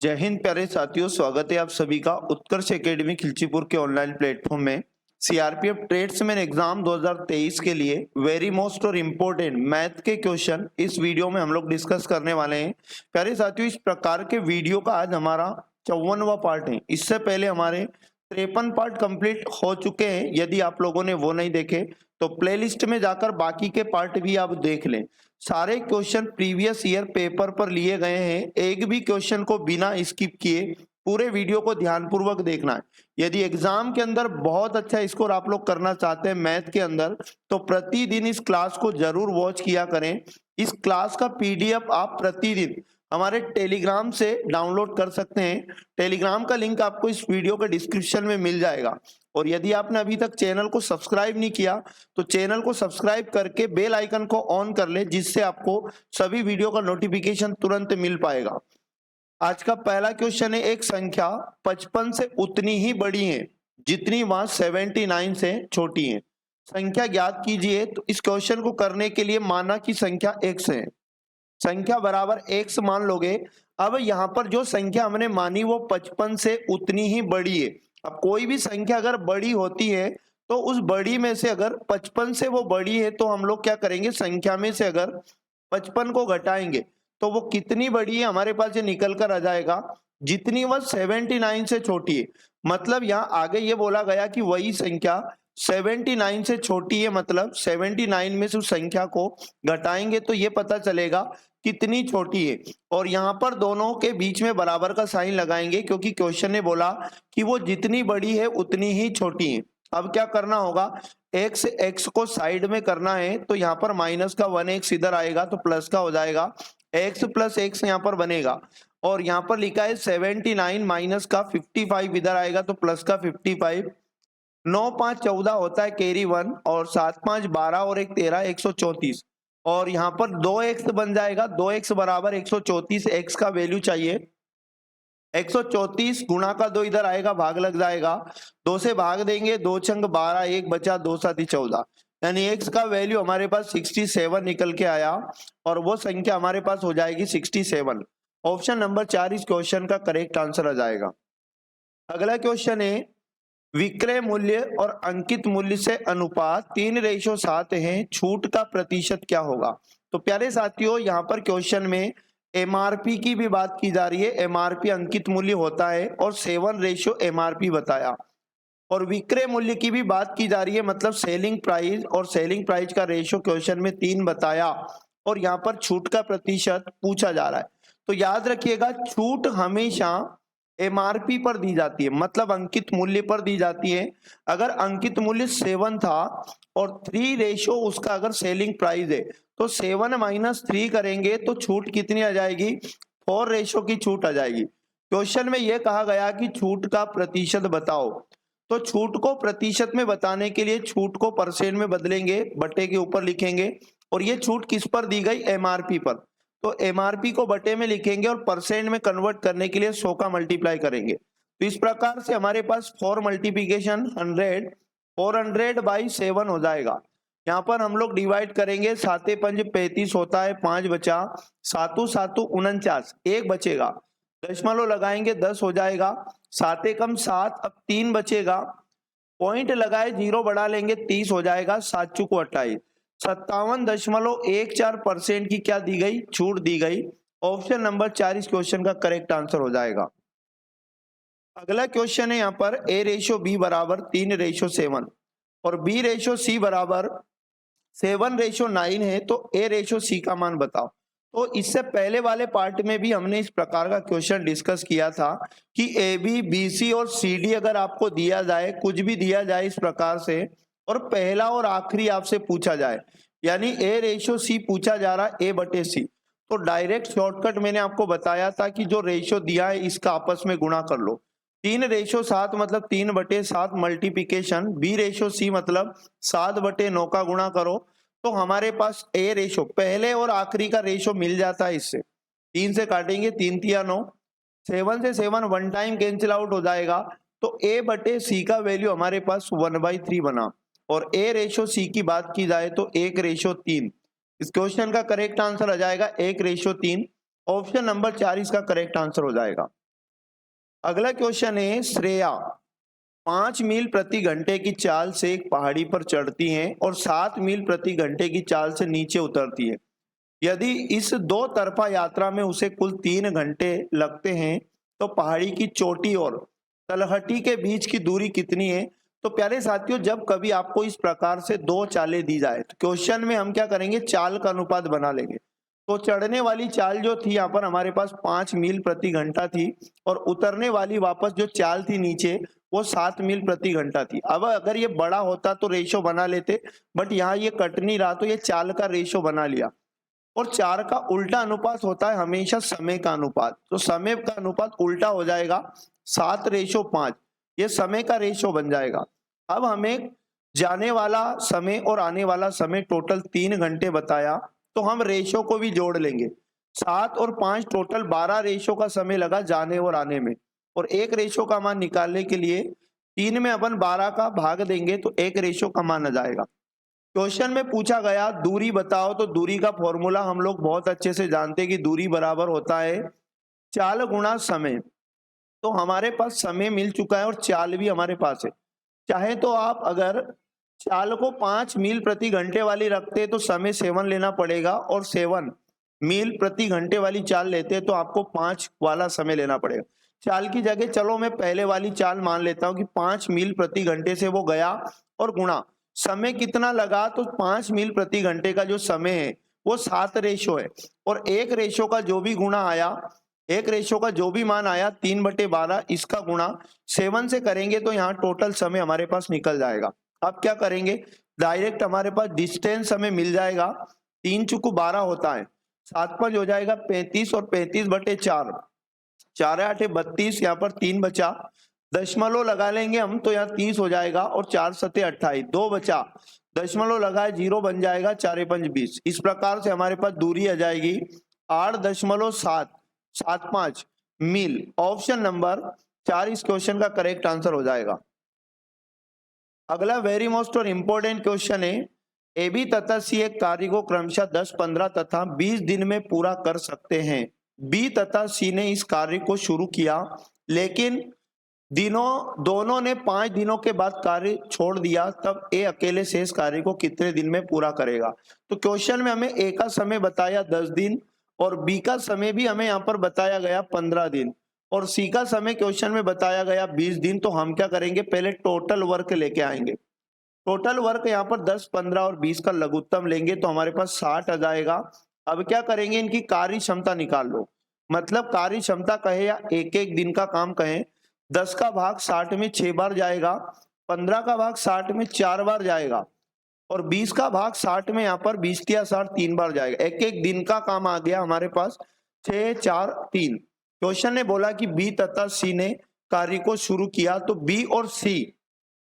जय हिंद प्यारे साथियों, स्वागत है आप सभी का उत्कर्ष एकेडमी खिलचीपुर के ऑनलाइन प्लेटफॉर्म में। सीआरपीएफ ट्रेड्समैन एग्जाम 2023 के लिए वेरी मोस्ट और इम्पोर्टेंट मैथ के क्वेश्चन इस वीडियो में हम लोग डिस्कस करने वाले हैं। प्यारे साथियों, इस प्रकार के वीडियो का आज हमारा 54वां पार्ट है। इससे पहले हमारे 53 पार्ट कंप्लीट हो चुके हैं। यदि आप लोगों ने वो नहीं देखे तो प्लेलिस्ट में जाकर बाकी के पार्ट भी आप देख लें। सारे क्वेश्चन प्रीवियस ईयर पेपर पर लिए गए हैं। एक भी क्वेश्चन को बिना स्किप किए पूरे वीडियो को ध्यानपूर्वक देखना है। यदि एग्जाम के अंदर बहुत अच्छा स्कोर आप लोग करना चाहते हैं मैथ के अंदर, तो प्रतिदिन इस क्लास को जरूर वॉच किया करें। इस क्लास का पीडीएफ आप प्रतिदिन हमारे टेलीग्राम से डाउनलोड कर सकते हैं। टेलीग्राम का लिंक आपको इस वीडियो के डिस्क्रिप्शन में मिल जाएगा। और यदि आपने अभी तक चैनल को सब्सक्राइब नहीं किया तो चैनल को सब्सक्राइब करके बेल आइकन को ऑन कर ले, जिससे आपको सभी वीडियो का नोटिफिकेशन तुरंत मिल पाएगा। आज का पहला क्वेश्चन है, एक संख्या 55 से उतनी ही बड़ी है जितनी वहां 79 से छोटी है। संख्या ज्ञात कीजिए। तो इस क्वेश्चन को करने के लिए माना कि संख्या x है, संख्या बराबर x मान लोगे। अब यहाँ पर जो संख्या हमने मानी वो 55 से उतनी ही बड़ी है। अब कोई भी संख्या अगर बड़ी होती है तो उस बड़ी में से अगर 55 से वो बड़ी है तो हम लोग क्या करेंगे, संख्या में से अगर 55 को घटाएंगे तो वो कितनी बड़ी है हमारे पास ये निकल कर आ जाएगा, जितनी वह 79 से छोटी है। मतलब यहाँ आगे ये बोला गया कि वही संख्या 79 से छोटी है, मतलब 79 में से उस संख्या को घटाएंगे तो ये पता चलेगा कितनी छोटी है। और यहाँ पर दोनों के बीच में बराबर का साइन लगाएंगे, क्योंकि क्वेश्चन ने बोला कि वो जितनी बड़ी है उतनी ही छोटी है। अब क्या करना होगा, x को साइड में करना है तो यहाँ पर माइनस का 1x इधर आएगा तो प्लस का हो जाएगा, x प्लस x यहाँ पर बनेगा। और यहाँ पर लिखा है 79 माइनस का 55 इधर आएगा तो प्लस का 55। 9 5 14 होता है कैरी 1, और 7 5 12 और 1 13 134। और यहाँ पर 2x बन जाएगा, 2x बराबर 134। x का वैल्यू चाहिए 134 गुणा का 2 इधर आएगा, भाग लग जाएगा, 2 से भाग देंगे, 2 छंग 12, 1 बचा, 2 7 14, यानी x का वैल्यू हमारे पास 67 निकल के आया और वो संख्या हमारे पास हो जाएगी 67। ऑप्शन नंबर 4 इस क्वेश्चन का करेक्ट आंसर आ जाएगा। अगला क्वेश्चन है, विक्रय मूल्य और अंकित मूल्य से अनुपात 3:7 है, छूट का प्रतिशत क्या होगा। तो प्यारे साथियों, यहाँ पर क्वेश्चन में एमआरपी की भी बात की जा रही है। एमआरपी अंकित मूल्य होता है और 7:MRP बताया। और विक्रय मूल्य की भी बात की जा रही है, मतलब सेलिंग प्राइस, और सेलिंग प्राइस का रेशियो क्वेश्चन में 3 बताया। और यहाँ पर छूट का प्रतिशत पूछा जा रहा है। तो याद रखिएगा, छूट हमेशा एमआरपी पर दी जाती है, मतलब अंकित मूल्य पर दी जाती है। अगर अंकित मूल्य 7 था और 3 रेशो उसका अगर सेलिंग प्राइस है तो 7 माइनस 3 करेंगे तो छूट कितनी आ जाएगी, 4 रेशो की छूट आ जाएगी। क्वेश्चन में यह कहा गया कि छूट का प्रतिशत बताओ। तो छूट को प्रतिशत में बताने के लिए छूट को परसेंट में बदलेंगे, बटे के ऊपर लिखेंगे, और ये छूट किस पर दी गई, एमआरपी पर। तो एमआरपी को बटे में लिखेंगे और परसेंट में कन्वर्ट करने के लिए 100 का मल्टीप्लाई करेंगे। तो इस प्रकार से हमारे पास 4 मल्टीप्लीकेशन 100, 400/7 हो जाएगा। यहाँ पर हम लोग डिवाइड करेंगे, 7 5 35 होता है, 5 बचा, 7 7 49, 1 बचेगा, दशमलव लगाएंगे 10 हो जाएगा, 7 कम 7, अब 3 बचेगा, पॉइंट लगाए 0 बढ़ा लेंगे 30 हो जाएगा, 7 चुको 28, 57.14% की क्या दी गई, छूट दी गई। ऑप्शन नंबर 4 इस क्वेश्चन का करेक्ट आंसर हो जाएगा। अगला क्वेश्चन है यहाँ पर A/B बराबर 3:7 और B/C बराबर 7:9 है, तो A/C का मान बताओ। तो इससे पहले वाले पार्ट में भी हमने इस प्रकार का क्वेश्चन डिस्कस किया था कि AB, BC और CD अगर आपको दिया जाए, कुछ भी दिया जाए इस प्रकार से, और पहला और आखिरी आपसे पूछा जाए, यानी A/C पूछा जा रहा है A/C, तो डायरेक्ट शॉर्टकट मैंने आपको बताया था कि जो रेशियो दिया है इसका आपस में गुणा कर लो। 3:7 मतलब 3/7 मल्टीप्लीकेशन, B/C मतलब 7/9 का गुणा करो, तो हमारे पास A/, पहले और आखिरी का रेशियो मिल जाता है। इससे 3 से काटेंगे, 3 3 9, 7 से 7 वन टाइम कैंसिल आउट हो जाएगा, तो A/C का वैल्यू हमारे पास 1/3 बना। और A/C की बात की जाए तो 1:3। इस क्वेश्चन का करेक्ट आंसर आ जाएगा 1:3। ऑप्शन नंबर 4 इसका करेक्ट आंसर हो जाएगा। अगला क्वेश्चन है, श्रेया 5 मील प्रति घंटे की चाल से एक पहाड़ी पर चढ़ती हैं और 7 मील प्रति घंटे की चाल से नीचे उतरती है। यदि इस दो तरफा यात्रा में उसे कुल 3 घंटे लगते हैं तो पहाड़ी की चोटी और तलहटी के बीच की दूरी कितनी है? तो प्यारे साथियों, जब कभी आपको इस प्रकार से दो चालें दी जाए तो क्वेश्चन में हम क्या करेंगे, चाल का अनुपात बना लेंगे। तो चढ़ने वाली चाल जो थी यहाँ पर हमारे पास 5 मील प्रति घंटा थी और उतरने वाली वापस जो चाल थी नीचे वो 7 मील प्रति घंटा थी। अब अगर ये बड़ा होता तो रेशो बना लेते, बट यहाँ ये कट नहीं रहा तो ये चाल का रेशो बना लिया। और 4 का उल्टा अनुपात होता है हमेशा समय का अनुपात, तो समय का अनुपात उल्टा हो जाएगा 7:5, ये समय का रेशो बन जाएगा। अब हमें जाने वाला समय और आने वाला समय टोटल 3 घंटे बताया, तो हम रेशो को भी जोड़ लेंगे। 7 और 5 टोटल 12 रेशो का समय लगा जाने और आने में, और एक रेशो का मान निकालने के लिए 3 में अपन 12 का भाग देंगे तो एक रेशो का मान आ जाएगा। क्वेश्चन में पूछा गया दूरी बताओ, तो दूरी का फॉर्मूला हम लोग बहुत अच्छे से जानते हैं कि दूरी बराबर होता है चाल गुणा समय। तो हमारे पास समय मिल चुका है और चाल भी हमारे पास है। चाहे तो आप अगर चाल को 5 मील प्रति घंटे वाली रखते तो समय 7 लेना पड़ेगा, और 7 मील प्रति घंटे वाली चाल लेते तो आपको 5 वाला समय लेना पड़ेगा। चाल की जगह चलो मैं पहले वाली चाल मान लेता हूं कि 5 मील प्रति घंटे से वो गया और गुणा समय कितना लगा, तो 5 मील प्रति घंटे का जो समय है वो 7 रेशो है, और एक रेशो का जो भी गुणा आया, एक रेशो का जो भी मान आया 3/12 इसका गुणा 7 से करेंगे तो यहाँ टोटल समय हमारे पास निकल जाएगा। अब क्या करेंगे, डायरेक्ट हमारे पास डिस्टेंस हमें मिल जाएगा। 3 चुकू 12 होता है, 7×5 हो जाएगा 35 और 35/4, 4×8 32, यहाँ पर 3 बचा, दशमलव लगा लेंगे हम तो यहाँ 30 हो जाएगा, और 4×7 28, 2 बचा, दशमलव लगाए 0 बन जाएगा, 4×5 20। इस प्रकार से हमारे पास दूरी आ जाएगी 8.775 मील। ऑप्शन नंबर 4 इस क्वेश्चन का करेक्ट आंसर हो जाएगा। अगला वेरी मोस्ट और इंपॉर्टेंट क्वेश्चन है, ए बी तथा सी एक कार्य को क्रमशः 10, 15 तथा 20 दिन में पूरा कर सकते हैं। बी तथा सी ने इस कार्य को शुरू किया, लेकिन दोनों ने 5 दिनों के बाद कार्य छोड़ दिया, तब ए अकेले शेष कार्य को कितने दिन में पूरा करेगा? तो क्वेश्चन में हमें ए का समय बताया 10 दिन और बी का समय भी हमें यहाँ पर बताया गया 15 दिन और सी का समय क्वेश्चन में बताया गया 20 दिन। तो हम क्या करेंगे, पहले टोटल वर्क लेके आएंगे। टोटल वर्क यहाँ पर 10, 15 और 20 का लघुत्तम लेंगे तो हमारे पास 60 आ जाएगा। अब क्या करेंगे, इनकी कार्य क्षमता निकाल लो, मतलब कार्य क्षमता कहे या एक एक दिन का काम कहें, 10 का भाग 60 में 6 बार जाएगा, 15 का भाग 60 में 4 बार जाएगा और 20 का भाग 60 में यहाँ पर 20 या 60 3 बार जाएगा। एक एक दिन का काम आ गया हमारे पास 6, 4, 3। क्वेश्चन ने बोला कि बी तथा सी ने कार्य को शुरू किया, तो बी और सी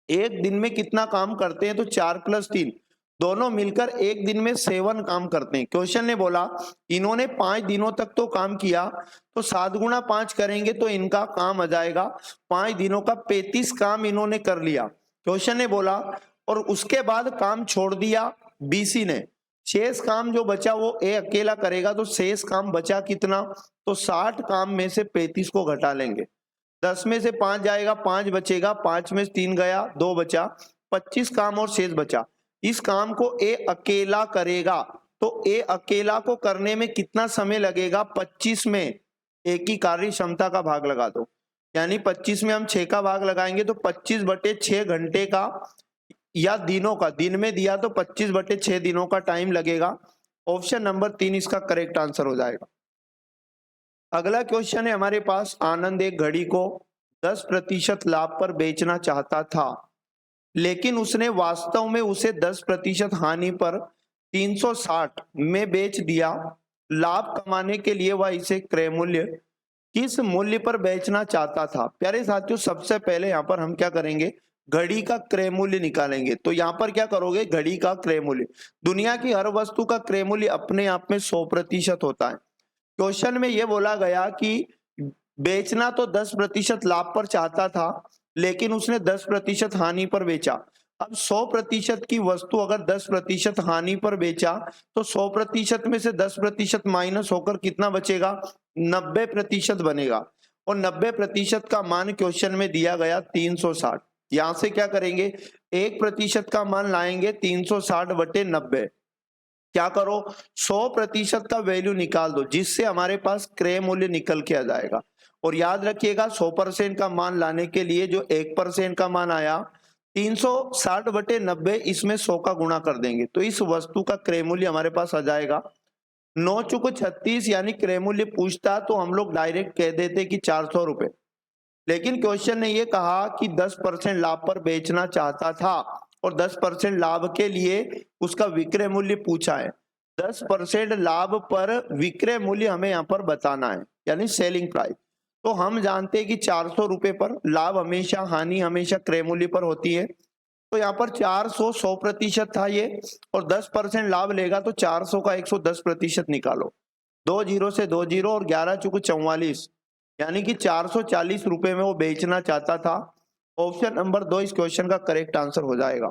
एक दिन में कितना काम करते हैं, तो 4 + 3 दोनों मिलकर एक दिन में 7 काम करते हैं। क्वेश्चन ने बोला इन्होंने 5 दिनों तक तो काम किया, तो 7 × 5 करेंगे तो इनका काम आ जाएगा 5 दिनों का 35 काम इन्होंने कर लिया। क्वेश्चन ने बोला और उसके बाद काम छोड़ दिया बीसी ने, शेष काम जो बचा वो ए अकेला करेगा, तो शेष काम बचा कितना, तो 60 काम में से 35 को घटा लेंगे, 10 में से 5 जाएगा, 5 बचेगा, 5 में से 3 गया, 2 बचा, 25 काम और शेष बचा। इस काम को ए अकेला करेगा, तो ए अकेला को करने में कितना समय लगेगा, 25 में ए की कार्य क्षमता का भाग लगा दो, यानी 25 में हम 6 का भाग लगाएंगे तो 25/6 घंटे का या दिनों का, दिन में दिया तो 25/6 दिनों का टाइम लगेगा। ऑप्शन नंबर 3 इसका करेक्ट आंसर हो जाएगा। अगला क्वेश्चन है हमारे पास, आनंद एक घड़ी को 10% लाभ पर बेचना चाहता था, लेकिन उसने वास्तव में उसे 10% हानि पर 360 में बेच दिया। लाभ कमाने के लिए वह इसे क्रय मूल्य किस मूल्य पर बेचना चाहता था? प्यारे साथियों, सबसे पहले यहाँ पर हम क्या करेंगे, घड़ी का क्रय मूल्य निकालेंगे। तो यहाँ पर क्या करोगे, घड़ी का क्रय मूल्य, दुनिया की हर वस्तु का क्रय मूल्य अपने आप में 100% होता है। क्वेश्चन में यह बोला गया कि बेचना तो 10% लाभ पर चाहता था, लेकिन उसने 10% हानि पर बेचा। अब 100% की वस्तु अगर 10% हानि पर बेचा तो 100% में से 10% माइनस होकर कितना बचेगा, 90% बनेगा। और 90% का मान क्वेश्चन में दिया गया 360। यहां से क्या करेंगे, 1% का मान लाएंगे 360/90। क्या करो, 100% का वैल्यू निकाल दो, जिससे हमारे पास क्रय मूल्य निकल के आ जाएगा। और याद रखिएगा 100% का मान लाने के लिए जो 1% का मान आया 360/90, इसमें 100 का गुणा कर देंगे तो इस वस्तु का क्रय मूल्य हमारे पास आ जाएगा 9 चुको 36, यानी क्रय मूल्य पूछता तो हम लोग डायरेक्ट कह देते कि 400 रुपए। लेकिन क्वेश्चन ने ये कहा कि 10% लाभ पर बेचना चाहता था और 10% लाभ के लिए उसका विक्रय मूल्य पूछा है। 10% लाभ पर विक्रय मूल्य हमें यहाँ पर बताना है, यानी सेलिंग प्राइस। तो हम जानते हैं कि 400 रुपए पर लाभ हमेशा, हानि हमेशा क्रय मूल्य पर होती है। तो यहाँ पर 400 100% था ये, और 10% लाभ लेगा तो 400 का 110% निकालो। 2 जीरो से 2 जीरो और 11 चुको 44, यानी कि 440 रुपए में वो बेचना चाहता था। ऑप्शन नंबर 2 इस क्वेश्चन का करेक्ट आंसर हो जाएगा।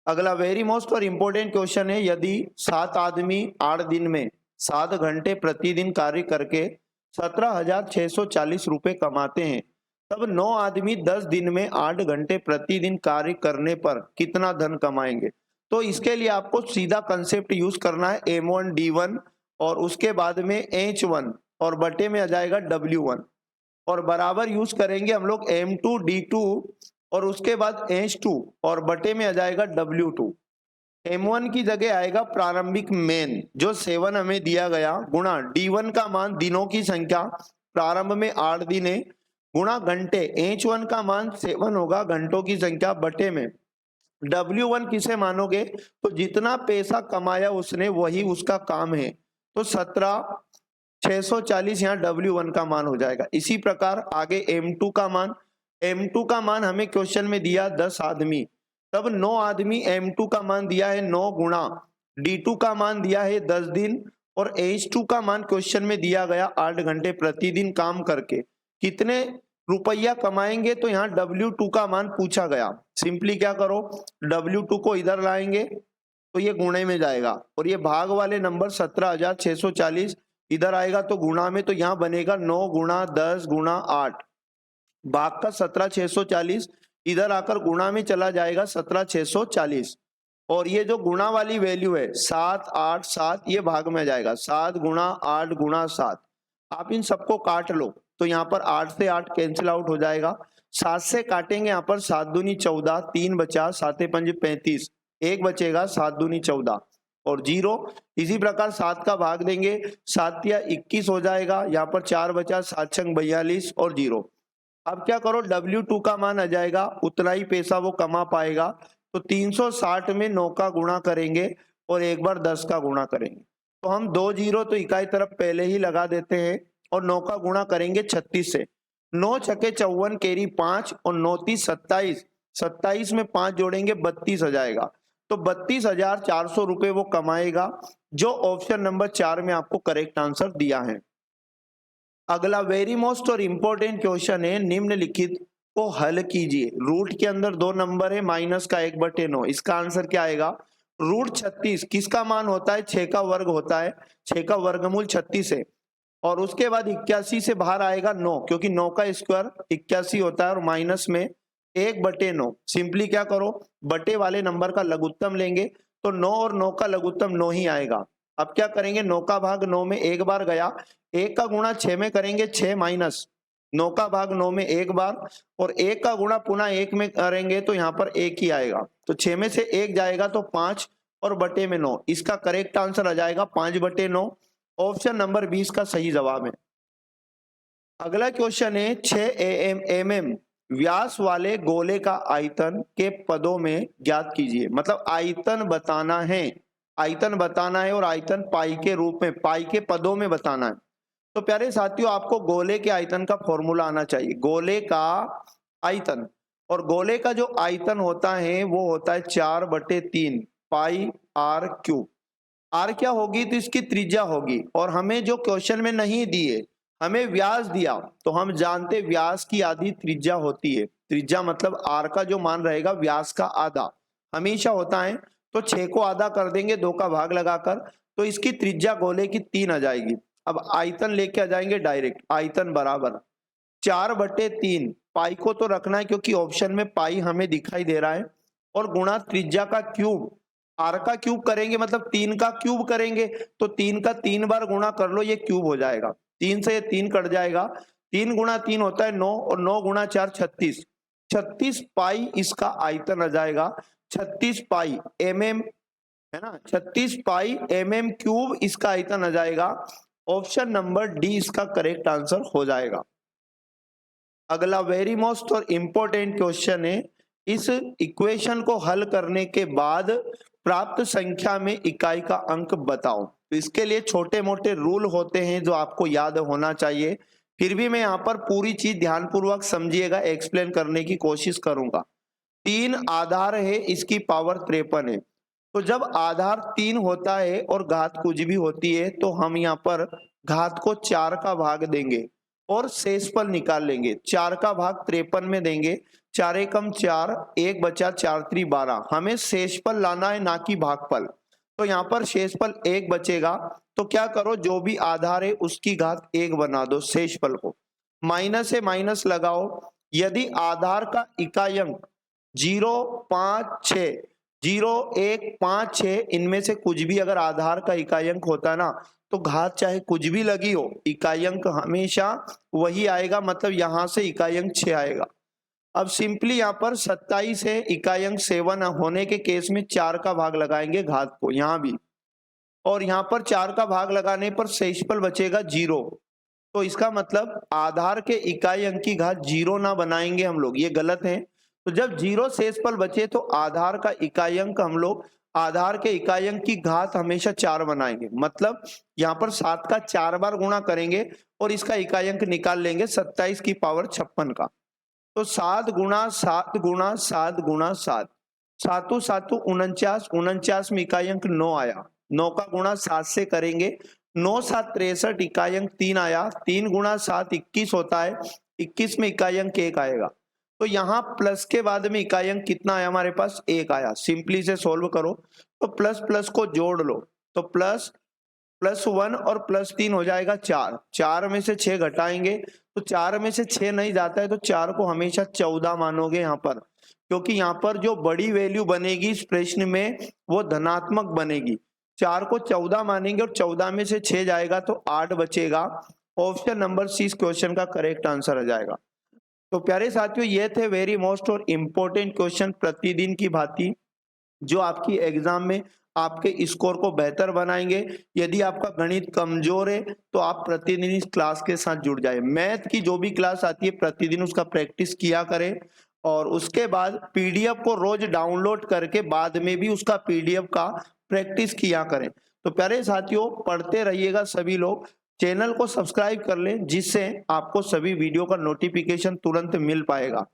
अगला वेरी मोस्ट और इंपोर्टेंट क्वेश्चन है, यदि 7 आदमी 8 दिन में 7 घंटे प्रतिदिन कार्य करके 17,640 रुपए कमाते हैं, तब 9 आदमी 10 दिन में 8 घंटे प्रतिदिन कार्य करने पर कितना धन कमाएंगे। तो इसके लिए आपको सीधा कंसेप्ट यूज करना है M1 D1 और उसके बाद में H1 और बटे में आ जाएगा W1 और बराबर यूज करेंगे हम लोग M2 D2 और उसके बाद H2 और बटे में आ जाएगा W2। M1 की जगह आएगा प्रारंभिक मेन जो 7 हमें दिया गया, गुणा D1 का मान दिनों की संख्या, प्रारंभ में 8 दिन है, गुणा घंटे, H1 का मान 7 होगा घंटों की संख्या, बटे में W1 किसे मानोगे तो जितना पैसा कमाया उसने वही उसका काम है, तो 17,640 यहाँ W1 का मान हो जाएगा। इसी प्रकार आगे M2 का मान, M2 का मान हमें क्वेश्चन में दिया 10 आदमी, तब 9 आदमी M2 का मान दिया है 9 गुणा D2 का मान दिया है 10 दिन और H2 का मान क्वेश्चन में दिया गया 8 घंटे प्रतिदिन काम करके कितने रुपया कमाएंगे, तो यहाँ W2 का मान पूछा गया। सिंपली क्या करो, W2 को इधर लाएंगे तो ये गुणे में जाएगा और ये भाग वाले नंबर 17,640 इधर आएगा तो गुणा में, तो यहाँ बनेगा 9 गुणा 10 गुणा 8, भाग का 17,640 इधर आकर गुणा में चला जाएगा 17,640 और ये जो गुणा वाली वैल्यू है 7 8 7 ये भाग में जाएगा 7 गुणा 8 गुणा 7। आप इन सबको काट लो तो यहाँ पर 8 से 8 कैंसिल आउट हो जाएगा, 7 से काटेंगे यहाँ पर 7 दूनी 14, 3 बचा, 7 पंजे 35, 1 बचेगा 7 दूनी 14 और 0। इसी प्रकार 7 का भाग देंगे 7 या 21 हो जाएगा, यहाँ पर 4 बचा, 7 छंग 42 और 0। अब क्या करो, W2 का मान आ जाएगा, उतना ही पैसा वो कमा पाएगा, तो 360 में 9 का गुणा करेंगे और एक बार 10 का गुणा करेंगे, तो हम 2 जीरो तो इकाई तरफ पहले ही लगा देते हैं और 9 का गुणा करेंगे 36 से, 9 छके 54 केरी 5 और 9 तीस 27, 27 में 5 जोड़ेंगे 32 आ जाएगा, तो 32,400 रुपए वो कमाएगा, जो ऑप्शन नंबर 4 में आपको करेक्ट आंसर दिया है। अगला वेरी मोस्ट और इंपॉर्टेंट क्वेश्चन है, निम्नलिखित को हल कीजिए। रूट के अंदर 2 नंबर है, माइनस का 1/9, इसका आंसर क्या आएगा, रूट 36 किसका मान होता है, 6 का वर्ग होता है, 6 का वर्गमूल 36 है और उसके बाद 81 से बाहर आएगा 9, क्योंकि 9 का स्क्वायर 81 होता है और माइनस में 1/9। सिंपली क्या करो, बटे वाले नंबर का लघुत्तम लेंगे तो 9 और 9 का लघुत्तम 9 ही आएगा। अब क्या करेंगे, 9 का भाग 9 में एक बार गया, 1 का गुणा 6 में करेंगे 6 माइनस 9 का भाग 9 में एक बार और 1 का गुणा पुनः 1 में करेंगे तो यहाँ पर 1 ही आएगा, तो 6 में से 1 जाएगा तो 5 और बटे में 9, इसका करेक्ट आंसर आ जाएगा 5/9। ऑप्शन नंबर 20 का सही जवाब है। अगला क्वेश्चन है 6 mm व्यास वाले गोले का आयतन के पदों में ज्ञात कीजिए। मतलब आयतन बताना है, आयतन बताना है और आयतन पाई के रूप में, पाई के पदों में बताना है। तो प्यारे साथियों आपको गोले के आयतन का फॉर्मूला आना चाहिए, गोले का आयतन, और गोले का जो आयतन होता है वो होता है 4/3 पाई r क्यूब। आर क्या होगी, तो इसकी त्रिज्या होगी, और हमें जो क्वेश्चन में नहीं दिए, हमें व्यास दिया, तो हम जानते व्यास की आधी त्रिज्या होती है। त्रिज्या मतलब आर का जो मान रहेगा व्यास का आधा हमेशा होता है, तो 6 को आधा कर देंगे 2 का भाग लगाकर, तो इसकी त्रिज्या गोले की 3 आ जाएगी। अब आयतन लेके आ जाएंगे डायरेक्ट, आयतन बराबर 4/3, पाई को तो रखना है क्योंकि ऑप्शन में पाई हमें दिखाई दे रहा है, और गुणा त्रिज्या का क्यूब, आर का क्यूब करेंगे मतलब 3 का क्यूब करेंगे, तो 3 का 3 बार गुणा कर लो, ये क्यूब हो जाएगा, 3 से ये 3 कट जाएगा, 3 गुणा 3 होता है 9, और 9 गुणा 4 36, 36 पाई इसका आयतन आ जाएगा, 36 पाई mm है ना, 36 पाई mm क्यूब इसका आयतन आ जाएगा। ऑप्शन नंबर डी इसका करेक्ट आंसर हो जाएगा। अगला वेरी मोस्ट और इंपॉर्टेंट क्वेश्चन है, इस इक्वेशन को हल करने के बाद प्राप्त संख्या में इकाई का अंक बताओ। तो इसके लिए छोटे मोटे रूल होते हैं जो आपको याद होना चाहिए, फिर भी मैं यहाँ पर पूरी चीज ध्यानपूर्वक समझिएगा, एक्सप्लेन करने की कोशिश करूंगा। 3 आधार है, इसकी पावर 53 है, तो जब आधार 3 होता है और घात कुछ भी होती है तो हम यहाँ पर घात को 4 का भाग देंगे और शेषफल निकाल लेंगे। 4 का भाग 53 में देंगे, 4 एकम 4, 1 बचा 4 3 12, हमें शेषफल लाना है ना कि भागफल, तो यहाँ पर शेषफल 1 बचेगा। तो क्या करो, जो भी आधार है उसकी घात 1 बना दो, शेषफल को माइनस से माइनस लगाओ। यदि आधार का इकाई अंक 0 5 6 0 1 5 6 इनमें से कुछ भी अगर आधार का इकाई अंक होता है ना, तो घात चाहे कुछ भी लगी हो, इकाई अंक हमेशा वही आएगा, मतलब यहां से इकाई अंक 6 आएगा। अब सिंपली यहाँ पर 27 है, इकाई अंक 7 होने के केस में 4 का भाग लगाएंगे घात को यहाँ भी, और यहाँ पर 4 का भाग लगाने पर शेषफल बचेगा 0। तो इसका मतलब आधार के इकाई अंक की घात 0 ना बनाएंगे हम लोग, ये गलत है। तो जब 0 शेषफल बचे तो आधार का इकाई अंक हम लोग आधार के इकाई अंक की घात हमेशा 4 बनाएंगे, मतलब यहाँ पर 7 का 4 बार गुणा करेंगे और इसका इकाई अंक निकाल लेंगे 27 की पावर 56 का। तो 7 गुणा 7 गुणा 7 गुणा 7, 7 7 49, 49 में इकाई अंक 9 आया, 9 का गुणा 7 से करेंगे, 9 7 63, इकाई अंक 3 आया, 3 गुणा 7 21 होता है, 21 में इकाई अंक 1 आएगा। तो यहाँ प्लस के बाद में इकाई अंक कितना आया हमारे पास, 1 आया। सिंपली से सोल्व करो, तो प्लस प्लस को जोड़ लो, तो प्लस प्लस 1 और प्लस 3 हो जाएगा 4, 4 में से 6 घटाएंगे तो 4 में से 6 नहीं जाता है, तो 4 को हमेशा 14 मानोगे यहाँ पर, क्योंकि यहाँ पर जो बड़ी वैल्यू बनेगी इस प्रश्न में वो धनात्मक बनेगी। 4 को 14 मानेंगे और 14 में से 6 जाएगा तो 8 बचेगा। ऑप्शन नंबर सी इस क्वेश्चन का करेक्ट आंसर आ जाएगा। तो प्यारे साथियों, ये थे वेरी मोस्ट और इम्पोर्टेंट क्वेश्चन प्रतिदिन की भांति, जो आपकी एग्जाम में आपके स्कोर को बेहतर बनाएंगे। यदि आपका गणित कमजोर है तो आप प्रतिदिन इस क्लास के साथ जुड़ जाए। मैथ की जो भी क्लास आती है प्रतिदिन उसका प्रैक्टिस किया करें, और उसके बाद पीडीएफ को रोज डाउनलोड करके बाद में भी उसका पीडीएफ का प्रैक्टिस किया करें। तो प्यारे साथियों, पढ़ते रहिएगा सभी लोग, चैनल को सब्सक्राइब कर लें जिससे आपको सभी वीडियो का नोटिफिकेशन तुरंत मिल पाएगा।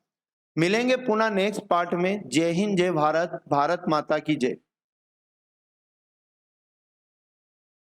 मिलेंगे पुनः नेक्स्ट पार्ट में। जय हिंद, जय भारत, भारत माता की जय।